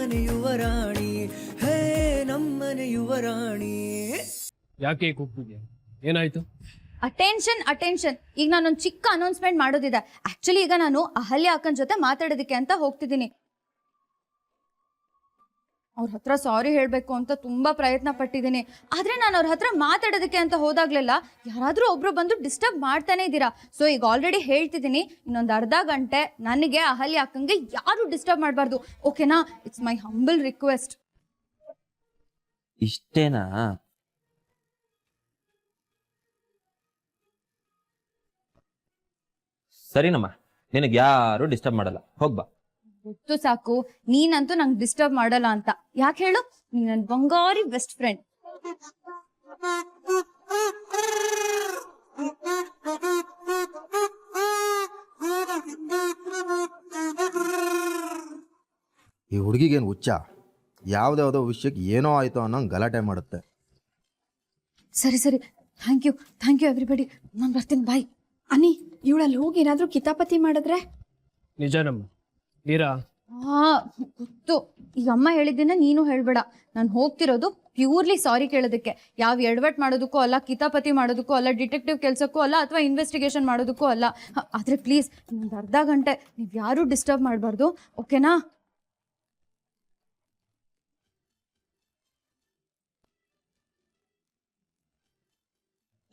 ನಮ್ಮನೆ ಯುವರಾಣಿ, ಹೇ ನಮ್ಮನೆ ಯುವರಾಣಿ. ಯಾಕೆ ಕೂಗ್ತಿದ್ಯಾ? ಏನಾಯ್ತು? Attention attention. ಈಗ ನಾನೊಂದು ಚಿಕ್ಕ ಅನೌನ್ಸ್ಮೆಂಟ್ ಮಾಡೋದಿದೆ. ಆಕ್ಚುಲಿ ಈಗ ನಾನು ಅಹಲ್ಯ ಅಕ್ಕನ ಜೊತೆ ಮಾತಾಡೋದಕ್ಕೆ ಅಂತ ಹೋಗ್ತಿದ್ದೀನಿ. ಅವ್ರ ಹತ್ರ ಸಾರಿ ಹೇಳಬೇಕು ಅಂತ ತುಂಬಾ ಪ್ರಯತ್ನ ಪಟ್ಟಿದ್ದೀನಿ. ಆದ್ರೆ ನಾನು ಅವ್ರ ಹತ್ರ ಮಾತಾಡೋದಕ್ಕೆ ಅಂತ ಹೋದಾಗ್ಲೆಲ್ಲ ಯಾರಾದ್ರೂ ಒಬ್ರು ಬಂದು ಡಿಸ್ಟರ್ಬ್ ಮಾಡ್ತಾನೆ ಇದ್ದೀರಾ. ಸೊ ಈಗ ಆಲ್ರೆಡಿ ಹೇಳ್ತಿದ್ದೀನಿ, ಇನ್ನೊಂದು ಅರ್ಧ ಗಂಟೆ ನನಗೆ ಅಹಲ್ಯ ಅಕ್ಕಂಗೆ ಯಾರು ಡಿಸ್ಟರ್ಬ್ ಮಾಡಬಾರ್ದು. ಓಕೆನಾ? It's my humble request. ಇಷ್ಟೇನಾ? ಸರಿನಮ್ಮ, ನಿನಗೆ ಯಾರು ಡಿಸ್ಟರ್ಬ್ ಮಾಡಲ್ಲ, ಹೋಗ್ಬಾ. ಗೊತ್ತು ಸಾಕು, ನೀನಂತೂ ನಂಗೆ ಡಿಸ್ಟರ್ಬ್ ಮಾಡಲ್ಲ ಅಂತ. ಯಾಕೆ ಹೇಳು? ನೀನ್ ನನ್ನ ಬಂಗಾರಿ ಬೆಸ್ಟ್ ಫ್ರೆಂಡ್. ಈ ಹುಡುಗಿಗೇನು ಹುಚ್ಚ? ಯಾವ್ದಾವುದೋ ವಿಷಯಕ್ಕೆ ಏನೋ ಆಯ್ತು ಅನ್ನೋ ಗಲಾಟೆ ಮಾಡುತ್ತೆ. ಸರಿ ಸರಿ, ಥ್ಯಾಂಕ್ ಯು ಎವ್ರಿಬಡಿ. ನಾನು ಬರ್ತೀನಿ, ಬಾಯ್. ಅನಿ, ಇವಳಲ್ಲಿ ಹೋಗಿ ಏನಾದ್ರೂ ಕಿತಾಪತಿ ಮಾಡಿದ್ರೆ? ನಿಜನಮ್ಮ. ನೀರಾ? ಹಾ ಗೊತ್ತು. ಈಗ ಅಮ್ಮ ಹೇಳಿದ್ದನ್ನ ನೀನು ಹೇಳ್ಬೇಡ. ನಾನು ಹೋಗ್ತಿರೋದು ಪ್ಯೂರ್ಲಿ ಸಾರಿ ಕೇಳೋದಕ್ಕೆ. ಯಾವ ಎಡವಟ್ ಮಾಡೋದಕ್ಕೂ ಅಲ್ಲ, ಕಿತಾಪತಿ ಮಾಡೋದಕ್ಕೂ ಅಲ್ಲ, ಡಿಟೆಕ್ಟಿವ್ ಕೆಲಸಕ್ಕೂ ಅಲ್ಲ, ಅಥವಾ ಇನ್ವೆಸ್ಟಿಗೇಷನ್ ಮಾಡೋದಕ್ಕೂ ಅಲ್ಲ. ಆದ್ರೆ ಪ್ಲೀಸ್ ಇನ್ನೊಂದು ಅರ್ಧ ಗಂಟೆ ನೀವು ಯಾರು ಡಿಸ್ಟರ್ಬ್ ಮಾಡಬಾರ್ದು, ಓಕೆನಾ?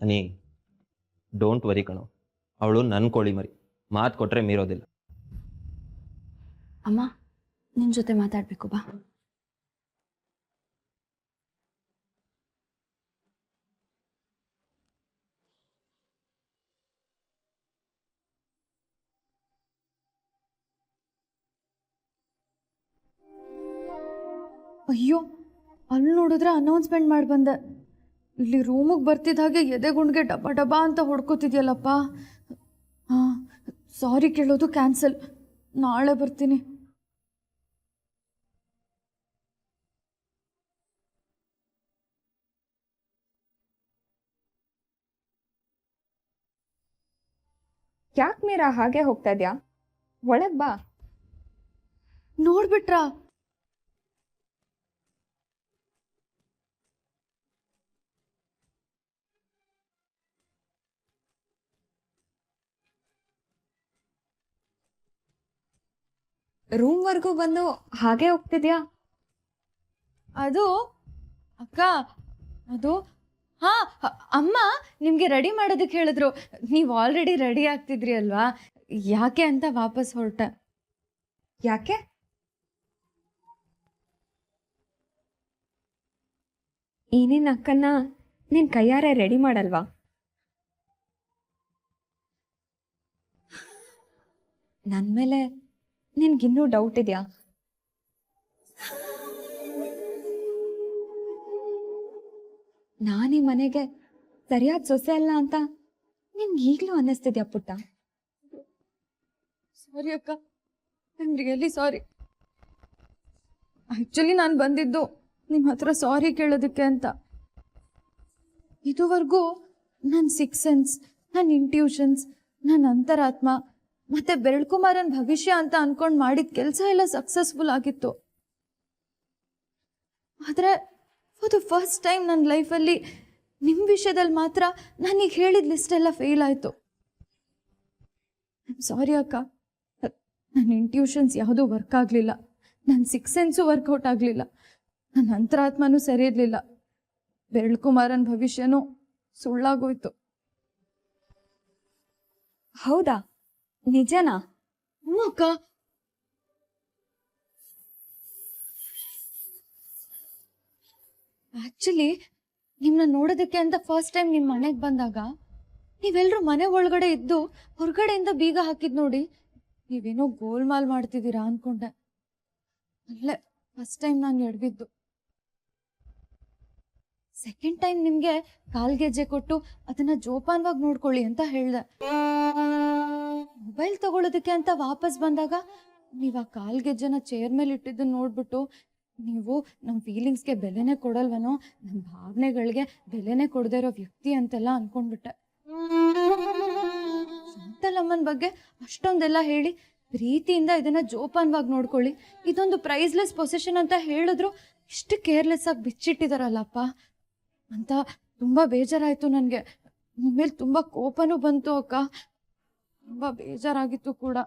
ಅನಿ, ಡೋಂಟ್ ವರಿ ಕಣೋ, ಅವಳು ನನ್ನ ಕೋಳಿ ಮರಿ, ಮಾತು ಕೊಟ್ರೆ ಮೀರೋದಿಲ್ಲ. ಅಮ್ಮ, ನಿನ್ ಜೊತೆ ಮಾತಾಡ್ಬೇಕು, ಬಾ. ಅಯ್ಯೋ, ಅಲ್ಲಿ ನೋಡಿದ್ರೆ ಅನೌನ್ಸ್ಮೆಂಟ್ ಮಾಡಿ ಬಂದೆ. ಇಲ್ಲಿ ರೂಮಿಗೆ ಬರ್ತಿದ್ದ ಹಾಗೆ ಎದೆಗುಂಡ್ಗೆ ಡಬ್ಬ ಡಬ್ಬ ಅಂತ ಹೊಡ್ಕೋತಿದ್ಯಲ್ಲಪ್ಪ. ಹಾಂ, ಸಾರಿ ಕೇಳೋದು ಕ್ಯಾನ್ಸಲ್. ನಾಳೆ ಬರ್ತೀನಿ. ಯಾಕೆ ಮೀರಾ ಹಾಗೆ ಹೋಗ್ತಾ ಇದ್ಯಾ? ಒಳಗ್ ಬಾ. ನೋಡ್ಬಿಟ್ರಾ? ರೂಮ್ವರೆಗೂ ಬಂದು ಹಾಗೆ ಹೋಗ್ತಿದ್ಯಾ? ಅದು ಅಕ್ಕ, ಅದು ಹಾ, ಅಮ್ಮ ನಿಮಗೆ ರೆಡಿ ಮಾಡೋದಕ್ಕೆ ಹೇಳಿದ್ರು. ನೀವು ಆಲ್ರೆಡಿ ರೆಡಿ ಆಗ್ತಿದ್ರಿ ಅಲ್ವಾ, ಯಾಕೆ ಅಂತ ವಾಪಸ್ ಹೊರಟೆ. ಯಾಕೆ? ಈ ನಿನ್ನ ಅಕ್ಕನ್ನ ನಿನ್ ಕೈಯಾರೆ ರೆಡಿ ಮಾಡಲ್ವಾ? ನನ್ ಮೇಲೆ ನಿನ್ಗಿನ್ನೂ ಡೌಟ್ ಇದೆಯಾ? ನಾನೀ ಮನೆಗೆ ಸರಿಯಾದ ಸೊಸೆ ಅಲ್ಲ ಅಂತ ನಿನ್ಗೆ ಈಗಲೂ ಅನ್ನಿಸ್ತಿದ್ಯಾ ಪುಟ್ಟ? ಸಾರಿ ಅಕ್ಕ, ಐಮ್ ರಿಯಲಿ ಸಾರಿ. ಆ್ಯಕ್ಚುಲಿ ನಾನು ಬಂದಿದ್ದು ನಿಮ್ಮ ಹತ್ರ ಸಾರಿ ಕೇಳೋದಕ್ಕೆ ಅಂತ. ಇದುವರೆಗೂ ನನ್ನ ಸಿಕ್ಸ್ ಸೆನ್ಸ್, ನನ್ನ ಇಂಟ್ಯೂಷನ್ಸ್, ನನ್ನ ಅಂತರಾತ್ಮ ಮತ್ತೆ ಬೆರಳ್ಕುಮಾರನ್ ಭವಿಷ್ಯ ಅಂತ ಅನ್ಕೊಂಡು ಮಾಡಿದ ಕೆಲಸ ಎಲ್ಲ ಸಕ್ಸಸ್ಫುಲ್ ಆಗಿತ್ತು. ಆದರೆ ಫಾರ್ ದ ಫಸ್ಟ್ ಟೈಮ್ ನನ್ನ ಲೈಫಲ್ಲಿ ನಿಮ್ಮ ವಿಷಯದಲ್ಲಿ ಮಾತ್ರ ನಾನೀಗ ಹೇಳಿದ ಲಿಸ್ಟ್ ಎಲ್ಲ ಫೇಲ್ ಆಯಿತು. ಸಾರಿ ಅಕ್ಕ, ನನ್ನ ಇಂಟ್ಯೂಷನ್ಸ್ ಯಾವುದೂ ವರ್ಕ್ ಆಗಲಿಲ್ಲ, ನನ್ನ ಸಿಕ್ಸ್ ಸೆನ್ಸು ವರ್ಕೌಟ್ ಆಗಲಿಲ್ಲ, ನನ್ನ ಅಂತರಾತ್ಮನೂ ಸರಿ ಇರಲಿಲ್ಲ, ಬೆರಳ್ಕುಮಾರನ್ ಭವಿಷ್ಯನೂ ಸುಳ್ಳಾಗೋಯ್ತು. ಹೌದಾ? ನಿಜನಾ? ಹ್ಞೂ ಅಕ್ಕ. ಆ್ಯಕ್ಚುಲಿ ನಿಮ್ಮನ್ನ ನೋಡೋದಕ್ಕೆ ಅಂತ ಫಸ್ಟ್ ಟೈಮ್ ನಿಮ್ಮ ಮನೆಗೆ ಬಂದಾಗ ನೀವೆಲ್ಲರೂ ಮನೆ ಒಳಗಡೆ ಇದ್ದು ಹೊರಗಡೆಯಿಂದ ಬೀಗ ಹಾಕಿದ್ ನೋಡಿ ನೀವೇನೋ ಗೋಲ್ಮಾಲ್ ಮಾಡ್ತಿದ್ದೀರಾ ಅನ್ಕೊಂಡೆ. ಅಲ್ಲೇ ಫಸ್ಟ್ ಟೈಮ್ ನಾನು ಎಡವಿದ್ದು. ಸೆಕೆಂಡ್ ಟೈಮ್ ನಿಮಗೆ ಕಾಲ್ಗೆಜ್ಜೆ ಕೊಟ್ಟು ಅದನ್ನ ಜೋಪಾನವಾಗಿ ನೋಡ್ಕೊಳ್ಳಿ ಅಂತ ಹೇಳ್ದೆ. ಮೊಬೈಲ್ ತಗೊಳ್ಳೋದಕ್ಕೆ ಅಂತ ವಾಪಸ್ ಬಂದಾಗ ನೀವು ಆ ಕಾಲ್ಗೆಜ್ಜೆನ ಚೇರ್ ಮೇಲೆ ಇಟ್ಟಿದ್ದನ್ನು ನೋಡ್ಬಿಟ್ಟು ನೀವು ನಮ್ಮ ಫೀಲಿಂಗ್ಸ್ಗೆ ಬೆಲೆನೇ ಕೊಡಲ್ವನೋ, ನಮ್ಮ ಭಾವನೆಗಳಿಗೆ ಬೆಲೆನೇ ಕೊಡದೇ ಇರೋ ವ್ಯಕ್ತಿ ಅಂತೆಲ್ಲ ಅನ್ಕೊಂಡ್ಬಿಟ್ಟೆ. ಶಾಂತಲಮ್ಮನ ಬಗ್ಗೆ ಅಷ್ಟೊಂದೆಲ್ಲ ಹೇಳಿ ಪ್ರೀತಿಯಿಂದ ಇದನ್ನ ಜೋಪಾನವಾಗಿ ನೋಡ್ಕೊಳ್ಳಿ, ಇದೊಂದು ಪ್ರೈಸ್ಲೆಸ್ ಪೊಸಿಷನ್ ಅಂತ ಹೇಳಿದ್ರು ಇಷ್ಟು ಕೇರ್ಲೆಸ್ ಆಗಿ ಬಿಚ್ಚಿಟ್ಟಿದಾರಲ್ಲಪ್ಪ ಅಂತ ತುಂಬಾ ಬೇಜಾರಾಯ್ತು ನನಗೆ. ನಿಮ್ಮೇಲೆ ತುಂಬಾ ಕೋಪನೂ ಬಂತು ಅಕ್ಕ, ತುಂಬಾ ಬೇಜಾರಾಗಿತ್ತು ಕೂಡ.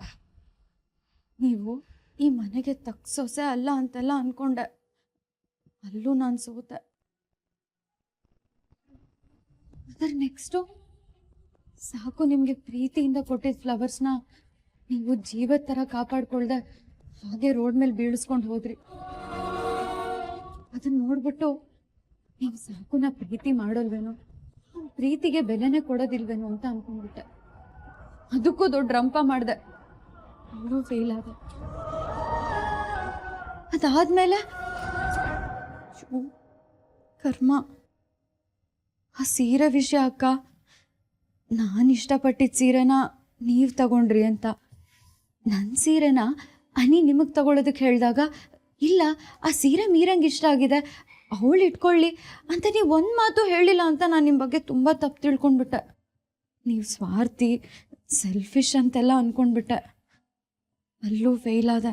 ನೀವು ಈ ಮನೆಗೆ ತಕ್ಕ ಸೊಸೆ ಅಲ್ಲ ಅಂತೆಲ್ಲ ಅನ್ಕೊಂಡೆ, ಅಲ್ಲೂ ನಾನು ಸೋತೆ. ಅದರ ನೆಕ್ಸ್ಟು ಸಾಕು, ನಿಮಗೆ ಪ್ರೀತಿಯಿಂದ ಕೊಟ್ಟಿದ್ದ ಫ್ಲವರ್ಸ್ನ ನೀವು ಜೀವದ ಥರ ಕಾಪಾಡ್ಕೊಳ್ದೆ ಹಾಗೆ ರೋಡ್ ಮೇಲೆ ಬೀಳಿಸ್ಕೊಂಡು ಹೋದ್ರಿ. ಅದನ್ನ ನೋಡ್ಬಿಟ್ಟು ನೀವು ಸಾಕು, ನಾ ಪ್ರೀತಿ ಮಾಡೋಲ್ವೇನೋ, ಪ್ರೀತಿಗೆ ಬೆಲೆನೇ ಕೊಡೋದಿಲ್ವೇನೋ ಅಂತ ಅನ್ಕೊಂಡ್ಬಿಟ್ಟೆ. ಅದಕ್ಕೂ ದೊಡ್ಡ ರಂಪ ಮಾಡಿದೆ, ಅವಳು ಫೇಲ್ ಆದ. ಅದಾದ್ಮೇಲೆ ಕರ್ಮ, ಆ ಸೀರೆ ವಿಷಯ ಅಕ್ಕ, ನಾನು ಇಷ್ಟಪಟ್ಟಿದ್ದ ಸೀರೆನ ನೀವು ತಗೊಂಡ್ರಿ ಅಂತ. ನನ್ನ ಸೀರೆನ ಅನಿ ನಿಮಗೆ ತಗೊಳ್ಳೋದಕ್ಕೆ ಹೇಳಿದಾಗ, ಇಲ್ಲ ಆ ಸೀರೆ ಮೀರಂಗೆ ಇಷ್ಟ ಆಗಿದೆ ಅವಳು ಇಟ್ಕೊಳ್ಳಿ ಅಂತ ನೀವು ಒಂದು ಮಾತು ಹೇಳಿಲ್ಲ ಅಂತ ನಾನು ನಿಮ್ಮ ಬಗ್ಗೆ ತುಂಬ ತಪ್ಪು ತಿಳ್ಕೊಂಡ್ಬಿಟ್ಟೆ. ನೀವು ಸ್ವಾರ್ಥಿ, ಸೆಲ್ಫಿಶ್ ಅಂತೆಲ್ಲ ಅಂದ್ಕೊಂಡ್ಬಿಟ್ಟೆ, ಅಲ್ಲೂ ಫೇಲ್ ಆದೆ.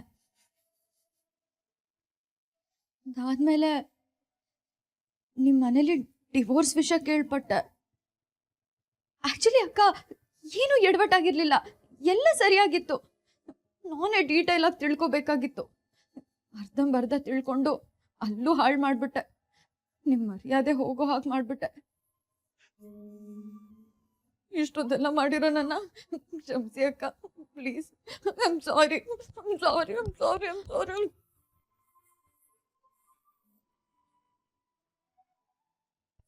ಅದಾದಮೇಲೆ ನಿಮ್ಮ ಮನೇಲಿ ಡಿವೋರ್ಸ್ ವಿಷಯ ಕೇಳ್ಪಟ್ಟೆ. ಆ್ಯಕ್ಚುಲಿ ಅಕ್ಕ, ಏನೂ ಎಡವಟ್ಟಾಗಿರಲಿಲ್ಲ, ಎಲ್ಲ ಸರಿಯಾಗಿತ್ತು. ನಾನೇ ಡೀಟೇಲಾಗಿ ತಿಳ್ಕೊಬೇಕಾಗಿತ್ತು. ಅರ್ಧಂಬರ್ಧ ತಿಳ್ಕೊಂಡು ಅಲ್ಲೂ ಹಾಳು ಮಾಡಿಬಿಟ್ಟೆ, ನಿಮ್ಮ ಮರ್ಯಾದೆ ಹೋಗೋ ಹಾಗೆ ಮಾಡಿಬಿಟ್ಟೆ. ಇಷ್ಟೊಂದೆಲ್ಲ ಮಾಡಿರೋ ನನ್ನ ಕ್ಷಮಿಸಿ ಅಕ್ಕ, please. I am sorry.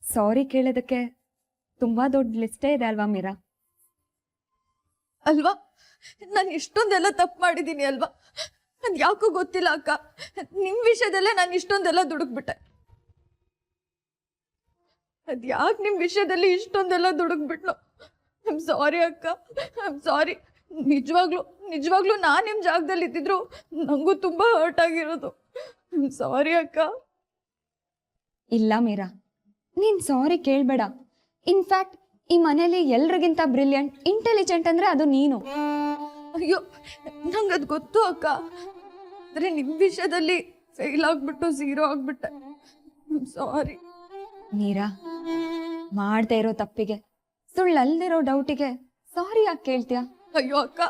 Sorry ಕೇಳೋದಕ್ಕೆ ತುಂಬಾ ದೊಡ್ಡ ಲಿಸ್ಟೇ ಇದೆ ಅಲ್ವಾ ಮೀರಾ? ಅಲ್ವಾ, ನಾನು ಇಷ್ಟೊಂದೆಲ್ಲ ತಪ್ಪು ಮಾಡಿದ್ದೀನಿ ಅಲ್ವಾ? ಅದು ಯಾಕೋ ಗೊತ್ತಿಲ್ಲ ಅಕ್ಕ, ನಿಮ್ಮ ವಿಷಯದಲ್ಲೇ ನಾನು ಇಷ್ಟೊಂದೆಲ್ಲ ದುಡುಕ್ಬಿಟ್ಟೆ. ಅದು ಯಾಕೆ ನಿಮ್ಮ ವಿಷಯದಲ್ಲಿ ಇಷ್ಟೊಂದೆಲ್ಲ ದುಡುಕ್ಬಿಟ್ಲು? ಐ ಆಮ್ ಸಾರಿ ಅಕ್ಕ, ಐ ಆಮ್ ಸಾರಿ. ನಿಜವಾಗ್ಲೂ ನಾನು ನಿಮ್ಮ ಜಾಗದಲ್ಲಿ ಇದ್ದಿದ್ರು ನನಗೂ ತುಂಬ ಹರ್ಟ್ ಆಗಿರೋದು. ಐ ಆಮ್ ಸಾರಿ ಅಕ್ಕ. ಇಲ್ಲ ಮೀರಾ, ನೀನ್ ಸಾರಿ ಕೇಳಬೇಡ. ಇನ್ಫ್ಯಾಕ್ಟ್ ಈ ಮನೇಲಿ ಎಲ್ರಿಗಿಂತ ಬ್ರಿಲಿಯಂಟ್, ಇಂಟೆಲಿಜೆಂಟ್ ಅಂದ್ರೆ ಅದು ನೀನು. ಅಯ್ಯೋ, ನಂಗದು ಗೊತ್ತು ಅಕ್ಕ, ಆದರೆ ನಿಮ್ಮ ವಿಷಯದಲ್ಲಿ ಫೇಲ್ ಆಗ್ಬಿಟ್ಟು ಝೀರೋ ಆಗ್ಬಿಟ್ಟೆ. ಸಾರಿ ಮೀರಾ. ಮಾಡ್ತಾ ಇರೋ ತಪ್ಪಿಗೆ, ಸುಳ್ಳಲ್ದಿರೋ ಡೌಟಿಗೆ ಸಾರಿ ಯಾಕೆ ಕೇಳ್ತೀಯ? ಅಯ್ಯೋ ಅಕ್ಕ,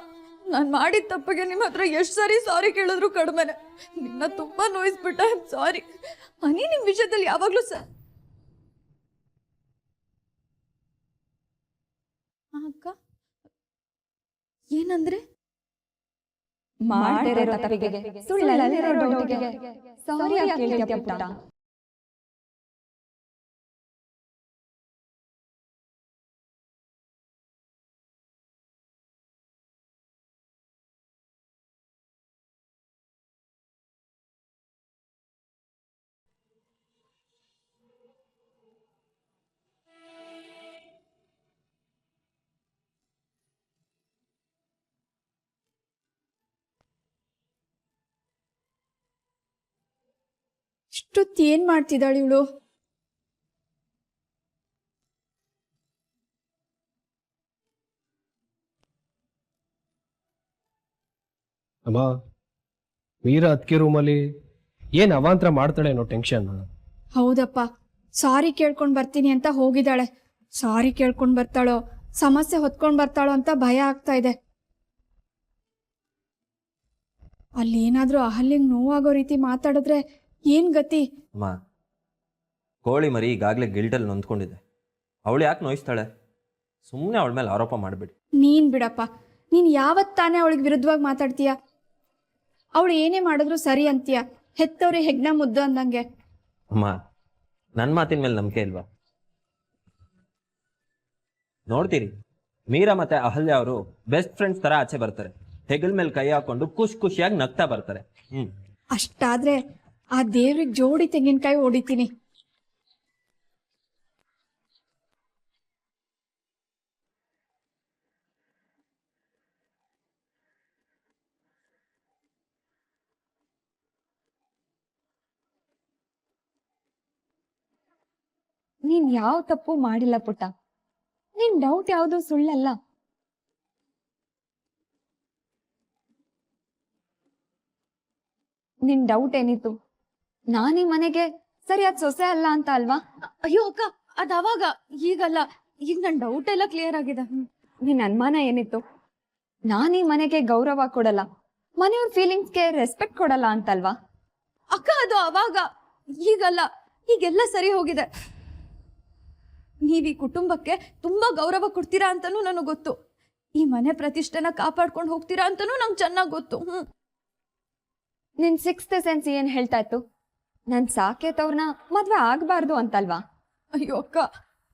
ನಾನು ಮಾಡಿದ ತಪ್ಪಿಗೆ ನಿಮ್ಮ ಹತ್ರ ಎಷ್ಟು ಸಾರಿ ಸಾರಿ ಕೇಳಿದ್ರು ಕಡಿಮೆನೆ. ನಿನ್ನ ತುಂಬ ನೋಯಿಸ್ಬಿಟ್ಟೆ. ಸಾರಿ. ಅನಿ ನಿಮ್ಮ ವಿಷಯದಲ್ಲಿ ಯಾವಾಗಲೂ ಅಕ್ಕ ಏನಂದ್ರೆ? ಮಾಡ್ತಾ ಇರೋ ತಪ್ಪಿಗೆ, ಸುಳ್ಳಲ್ದಿರೋ ಡೌಟಿಗೆ ಸಾರಿ ಯಾಕೆ ಕೇಳ್ತೀಯ ಪುಟ್ಟ? ಇಷ್ಟೊತ್ತು ಏನ್ ಮಾಡ್ತಿದ್ದಾಳೆ ಇವಳು? ಅಮ್ಮ, ಮೀರಾ ಅದಕ್ಕೆ ರೂಮಲ್ಲಿ ಏನು ಅವಾಂತರ ಮಾಡ್ತಾಳೆ ಅನ್ನೋ ಟೆನ್ಷನ್. ಹೌದಪ್ಪ, ಸಾರಿ ಕೇಳ್ಕೊಂಡ್ ಬರ್ತೀನಿ ಅಂತ ಹೋಗಿದ್ದಾಳೆ. ಸಾರಿ ಕೇಳ್ಕೊಂಡ್ ಬರ್ತಾಳೋ, ಸಮಸ್ಯೆ ಹೊತ್ಕೊಂಡ್ ಬರ್ತಾಳೋ ಅಂತ ಭಯ ಆಗ್ತಾ ಇದೆ. ಅಲ್ಲಿ ಏನಾದ್ರೂ ಅಹಲ್ಯಂಗ್ ನೋವಾಗೋ ರೀತಿ ಮಾತಾಡಿದ್ರೆ ಏನ್ ಗತಿ? ಅಮ್ಮ, ಕೋಳಿ ಮರಿ ಈಗಾಗಲೇ ಗಿಲ್ಟಲ್ಲಿ ನೊಂದ್ಕೊಂಡಿದೆ, ಅವಳು ಯಾಕೆ ನೋಯಿಸ್ತಾಳೆ? ಸುಮ್ಮನೆ ಅವಳ ಮೇಲೆ ಆರೋಪ ಮಾಡಬೇಡಿ. ನೀನ್ ಬಿಡಪ್ಪ, ನೀನ್ ಯಾವತ್ತಾನೆ ಅವಳಿಗೆ ವಿರುದ್ಧವಾಗಿ ಮಾತಾಡ್ತೀಯ? ಅವಳು ಏನೇ ಮಾಡಿದ್ರು ಸರಿ ಅಂತೀಯ, ಹೆತ್ತವ್ರೆ ಹೆಗ್ನ ಮುದ್ದು ಅಂದಂಗೆ. ಅಮ್ಮ, ನನ್ನ ಮಾತಿನ ಮೇಲೆ ನಂಬಿಕೆ ಇಲ್ವಾ? ನೋಡ್ತೀರಿ, ಮೀರಾ ಮತ್ತೆ ಅಹಲ್ಯ ಅವರು ಬೆಸ್ಟ್ ಫ್ರೆಂಡ್ಸ್ ತರ ಆಚೆ ಬರ್ತಾರೆ, ಹೆಗಲ್ ಮೇಲೆ ಕೈ ಹಾಕೊಂಡು ಖುಷಿಯಾಗಿ ನಗ್ತಾ ಬರ್ತಾರೆ. ಅಷ್ಟಾದ್ರೆ ಆ ದೇವ್ರಿಗೆ ಜೋಡಿ ತೆಂಗಿನಕಾಯಿ ಹೊಡಿತೀನಿ. ನೀನ್ ಯಾವ ತಪ್ಪು ಮಾಡಿಲ್ಲ ಪುಟ್ಟ. ನಿನ್ ಡೌಟ್ ಯಾವುದು ಸುಳ್ಳಲ್ಲ. ನಿನ್ ಡೌಟ್ ಏನಿತ್ತು? ನಾನೀ ಮನೆಗೆ ಸರಿಯಾದ ಸೊಸೆ ಅಲ್ಲ ಅಂತ ಅಲ್ವಾ? ಅಯ್ಯೋ ಅಕ್ಕ, ಅದ್ ಅವಾಗ, ಈಗಲ್ಲ. ಈಗ ನನ್ ಡೌಟ್ ಎಲ್ಲ ಕ್ಲಿಯರ್ ಆಗಿದೆ. ನಿನ್ ಅನುಮಾನ ಏನಿತ್ತು? ನಾನೀ ಮನೆಗೆ ಗೌರವ ಕೊಡಲ್ಲ, ಮನೆಯವ್ರ ಫೀಲಿಂಗ್ಸ್ಗೆ ರೆಸ್ಪೆಕ್ಟ್ ಕೊಡಲ್ಲ ಅಂತಲ್ವಾ? ಅಕ್ಕ ಅದು ಅವಾಗ, ಈಗಲ್ಲ. ಈಗೆಲ್ಲ ಸರಿ ಹೋಗಿದೆ. ನೀವ್ ಈ ಕುಟುಂಬಕ್ಕೆ ತುಂಬಾ ಗೌರವ ಕೊಡ್ತೀರಾ ಅಂತಾನೂ ನನಗೆ ಗೊತ್ತು. ಈ ಮನೆ ಪ್ರತಿಷ್ಠೆನ ಕಾಪಾಡ್ಕೊಂಡು ಹೋಗ್ತೀರಾ ಅಂತಾನೂ ನಂಗೆ ಚೆನ್ನಾಗಿ ಗೊತ್ತು. ನಿನ್ ಸಿಕ್ಸ್ತ್ ಸೆನ್ಸ್ ಏನ್ ಹೇಳ್ತಾ ಇತ್ತು? ನನ್ ಸಾಕೇತವ್ರನ್ನ ಮದ್ವೆ ಆಗ್ಬಾರ್ದು ಅಂತಲ್ವಾ? ಅಯ್ಯೋ ಅಕ್ಕ,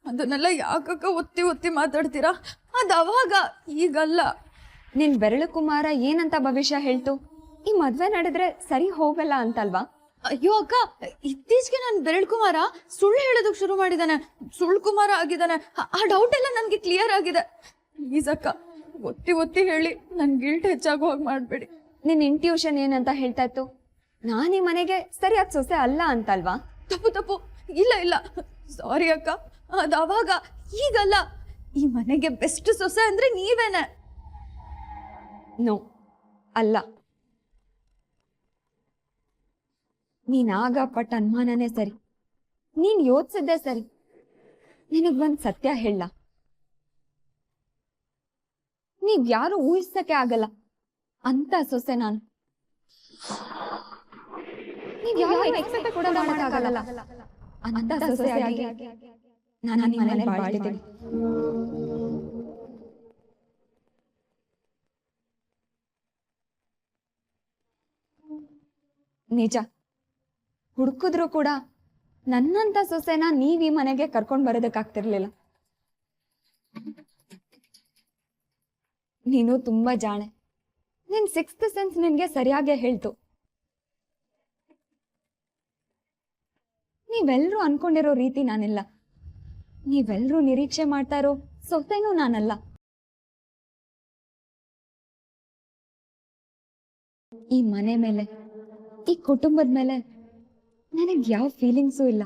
ಅದನ್ನೆಲ್ಲ ಯಾಕಕ್ಕ ಒತ್ತಿ ಒತ್ತಿ ಮಾತಾಡ್ತೀರಾ? ಅದು ಅವಾಗ, ಈಗಲ್ಲ. ನಿನ್ ಬೆರಳು ಕುಮಾರ ಏನಂತ ಭವಿಷ್ಯ ಹೇಳ್ತು? ಈ ಮದ್ವೆ ನಡೆದ್ರೆ ಸರಿ ಹೋಗಲ್ಲ ಅಂತಲ್ವಾ? ಅಯ್ಯೋ ಅಕ್ಕ, ಇತ್ತೀಚೆಗೆ ನಾನು ಬೆರಳ್ ಕುಮಾರ ಸುಳ್ಳು ಹೇಳೋದಕ್ಕೆ ಶುರು ಮಾಡಿದಾನೆ, ಸುಳ್ಳು ಕುಮಾರ ಆಗಿದ್ದಾನೆ. ಆ ಡೌಟ್ ಎಲ್ಲ ನನಗೆ ಕ್ಲಿಯರ್ ಆಗಿದೆ. ಪ್ಲೀಸ್ ಅಕ್ಕ, ಒತ್ತಿ ಒತ್ತಿ ಹೇಳಿ ನನ್ ಗಿಲ್ಟ್ ಹೆಚ್ಚಾಗೋ ಹಾಗೆ ಮಾಡಬೇಡಿ. ನಿನ್ ಇಂಟ್ಯೂಷನ್ ಏನಂತ ಹೇಳ್ತಾ ಇತ್ತು? ನಾನ್ ಈ ಮನೆಗೆ ಸರಿಯಾದ ಸೊಸೆ ಅಲ್ಲ ಅಂತಲ್ವಾ? ತಪ್ಪು, ಇಲ್ಲ ಇಲ್ಲ, ಸಾರಿ ಅಕ್ಕ, ಅದು ಅವಾಗ, ಈಗಲ್ಲ. ಈ ಮನೆಗೆ ಬೆಸ್ಟ್ ಸೊಸೆ ಅಂದ್ರೆ ನೀವೇನೆ. ನೋ, ಅಲ್ಲ. ನೀನಾಗ ಪಟ್ಟ ಅನುಮಾನನೇ ಸರಿ, ನೀನ್ ಯೋಚಿಸಿದ್ದೆ ಸರಿ. ನಿನಗೊಂದ್ ಸತ್ಯ ಹೇಳ, ನೀವ್ ಯಾರು ಊಹಿಸಕ್ಕೆ ಆಗಲ್ಲ ಅಂತ ಸೊಸೆ ನಾನು. ನೀವ್ ಯಾರು ಎಕ್ಸ್ಪೆಕ್ಟ್ ಕೂಡ ಮಾಡಕ್ಕಾಗಲ್ಲ ಅಂತ ಸೊಸೆ ಆಗಿ ನಾನು ನಿಮ್ಮ ಮನೇಲಿ ಬಾಳ್ತಿದ್ದೀನಿ. ನಿಜ, ಹುಡುಕಿದ್ರು ಕೂಡ ನನ್ನಂತ ಸೊಸೆನ ನೀವ್ ಈ ಮನೆಗೆ ಕರ್ಕೊಂಡ್ ಬರೋದಕ್ಕಾಗ್ತಿರ್ಲಿಲ್ಲ. ನೀನು ತುಂಬಾ ಜಾಣೆ. ನಿನ್ ಸಿಕ್ಸ್ತ್ ಸೆನ್ಸ್ ನಿನ್ಗೆ ಸರಿಯಾಗೇ ಹೇಳ್ತು. ನೀವೆಲ್ರೂ ಅನ್ಕೊಂಡಿರೋ ರೀತಿ ನಾನಿಲ್ಲ. ನೀವೆಲ್ರೂ ನಿರೀಕ್ಷೆ ಮಾಡ್ತಾ ಇರೋ ಸೊಸೆನೂ ನಾನಲ್ಲ. ಈ ಮನೆ ಮೇಲೆ, ಈ ಕುಟುಂಬದ ಮೇಲೆ ನನಗೆ ಯಾವ ಫೀಲಿಂಗ್ಸೂ ಇಲ್ಲ.